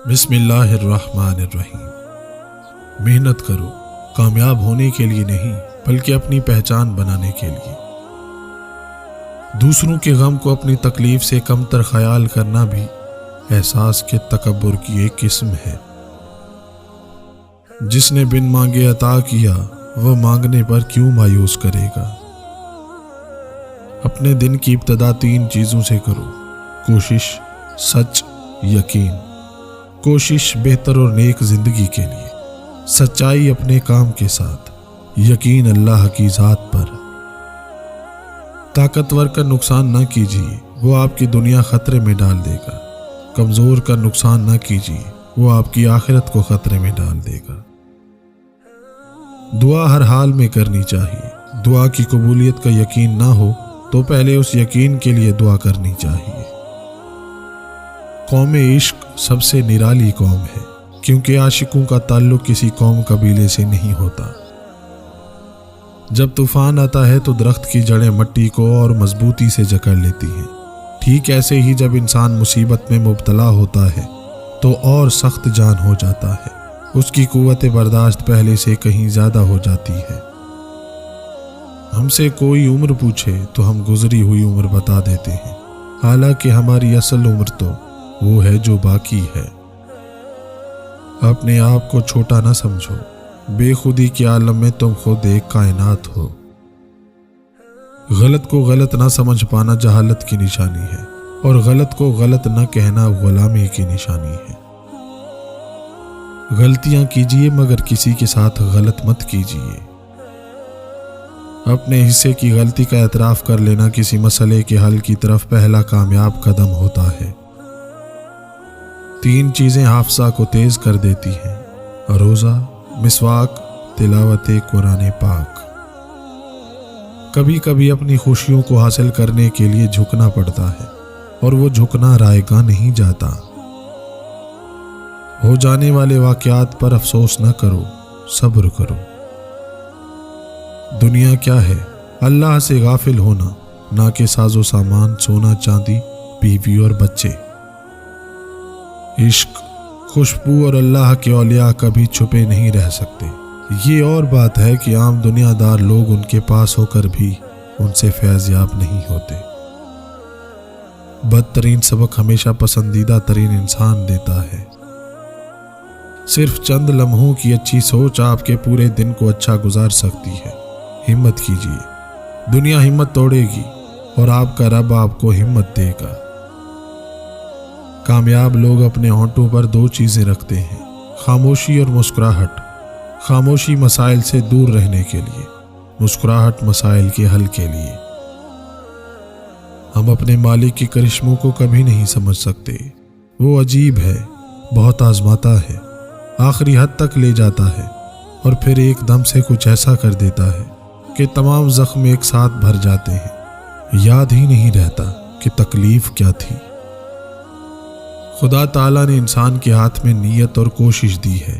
بسم اللہ الرحمن الرحیم۔ محنت کرو، کامیاب ہونے کے لیے نہیں بلکہ اپنی پہچان بنانے کے لیے۔ دوسروں کے غم کو اپنی تکلیف سے کم تر خیال کرنا بھی احساس کے تکبر کی ایک قسم ہے۔ جس نے بن مانگے عطا کیا وہ مانگنے پر کیوں مایوس کرے گا۔ اپنے دن کی ابتدا 3 چیزوں سے کرو: کوشش، سچ، یقین۔ کوشش بہتر اور نیک زندگی کے لیے، سچائی اپنے کام کے ساتھ، یقین اللہ کی ذات پر۔ طاقتور کا نقصان نہ کیجیے، وہ آپ کی دنیا خطرے میں ڈال دے گا۔ کمزور کا نقصان نہ کیجیے، وہ آپ کی آخرت کو خطرے میں ڈال دے گا۔ دعا ہر حال میں کرنی چاہیے۔ دعا کی قبولیت کا یقین نہ ہو تو پہلے اس یقین کے لیے دعا کرنی چاہیے۔ قوم عشق سب سے نرالی قوم ہے، کیونکہ عاشقوں کا تعلق کسی قوم قبیلے سے نہیں ہوتا۔ جب طوفان آتا ہے تو درخت کی جڑیں مٹی کو اور مضبوطی سے جکڑ لیتی ہیں، ٹھیک ایسے ہی جب انسان مصیبت میں مبتلا ہوتا ہے تو اور سخت جان ہو جاتا ہے، اس کی قوت برداشت پہلے سے کہیں زیادہ ہو جاتی ہے۔ ہم سے کوئی عمر پوچھے تو ہم گزری ہوئی عمر بتا دیتے ہیں، حالانکہ ہماری اصل عمر تو وہ ہے جو باقی ہے۔ اپنے آپ کو چھوٹا نہ سمجھو، بے خودی کے عالم میں تم خود ایک کائنات ہو۔ غلط کو غلط نہ سمجھ پانا جہالت کی نشانی ہے، اور غلط کو غلط نہ کہنا غلامی کی نشانی ہے۔ غلطیاں کیجیے مگر کسی کے ساتھ غلط مت کیجیے۔ اپنے حصے کی غلطی کا اعتراف کر لینا کسی مسئلے کے حل کی طرف پہلا کامیاب قدم ہوتا ہے۔ 3 چیزیں حافظہ کو تیز کر دیتی ہیں: روزہ، مسواک، تلاوت قرآن پاک۔ کبھی کبھی اپنی خوشیوں کو حاصل کرنے کے لیے جھکنا پڑتا ہے، اور وہ جھکنا رائے گاہ نہیں جاتا۔ ہو جانے والے واقعات پر افسوس نہ کرو، صبر کرو۔ دنیا کیا ہے؟ اللہ سے غافل ہونا، نہ کہ ساز و سامان، سونا چاندی، بیوی اور بچے۔ عشق، خوشبو اور اللہ کے اولیاء کبھی چھپے نہیں رہ سکتے۔ یہ اور بات ہے کہ عام دنیا دار لوگ ان کے پاس ہو کر بھی ان سے فیض یاب نہیں ہوتے۔ بدترین سبق ہمیشہ پسندیدہ ترین انسان دیتا ہے۔ صرف چند لمحوں کی اچھی سوچ آپ کے پورے دن کو اچھا گزار سکتی ہے۔ ہمت کیجیے، دنیا ہمت توڑے گی اور آپ کا رب آپ کو ہمت دے گا۔ کامیاب لوگ اپنے ہونٹوں پر 2 چیزیں رکھتے ہیں: خاموشی اور مسکراہٹ۔ خاموشی مسائل سے دور رہنے کے لیے، مسکراہٹ مسائل کے حل کے لیے۔ ہم اپنے مالک کے کرشموں کو کبھی نہیں سمجھ سکتے۔ وہ عجیب ہے، بہت آزماتا ہے، آخری حد تک لے جاتا ہے، اور پھر ایک دم سے کچھ ایسا کر دیتا ہے کہ تمام زخم ایک ساتھ بھر جاتے ہیں۔ یاد ہی نہیں رہتا کہ تکلیف کیا تھی۔ خدا تعالیٰ نے انسان کے ہاتھ میں نیت اور کوشش دی ہے،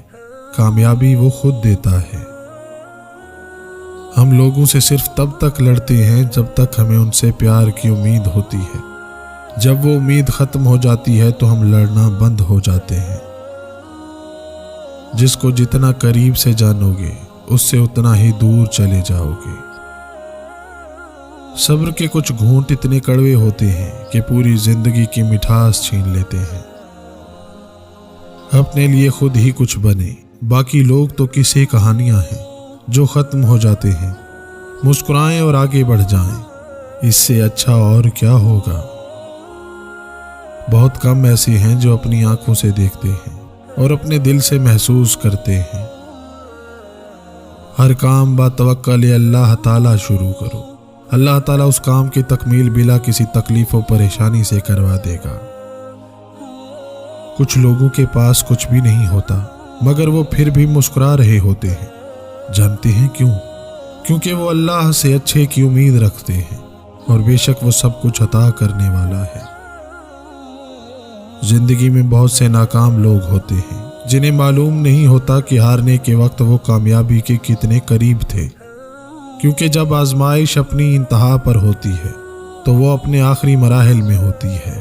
کامیابی وہ خود دیتا ہے۔ ہم لوگوں سے صرف تب تک لڑتے ہیں جب تک ہمیں ان سے پیار کی امید ہوتی ہے۔ جب وہ امید ختم ہو جاتی ہے تو ہم لڑنا بند ہو جاتے ہیں۔ جس کو جتنا قریب سے جانو گے اس سے اتنا ہی دور چلے جاؤ گے۔ صبر کے کچھ گھونٹ اتنے کڑوے ہوتے ہیں کہ پوری زندگی کی مٹھاس چھین لیتے ہیں۔ اپنے لیے خود ہی کچھ بنے، باقی لوگ تو قصے کہانیاں ہیں جو ختم ہو جاتے ہیں۔ مسکرائیں اور آگے بڑھ جائیں، اس سے اچھا اور کیا ہوگا۔ بہت کم ایسے ہیں جو اپنی آنکھوں سے دیکھتے ہیں اور اپنے دل سے محسوس کرتے ہیں۔ ہر کام با توکل اللہ تعالیٰ شروع کرو، اللہ تعالیٰ اس کام کی تکمیل بلا کسی تکلیف و پریشانی سے کروا دے گا۔ کچھ لوگوں کے پاس کچھ بھی نہیں ہوتا مگر وہ پھر بھی مسکرا رہے ہوتے ہیں۔ جانتے ہیں کیوں؟ کیونکہ وہ اللہ سے اچھے کی امید رکھتے ہیں، اور بے شک وہ سب کچھ عطا کرنے والا ہے۔ زندگی میں بہت سے ناکام لوگ ہوتے ہیں جنہیں معلوم نہیں ہوتا کہ ہارنے کے وقت وہ کامیابی کے کتنے قریب تھے، کیونکہ جب آزمائش اپنی انتہا پر ہوتی ہے تو وہ اپنے آخری مراحل میں ہوتی ہے۔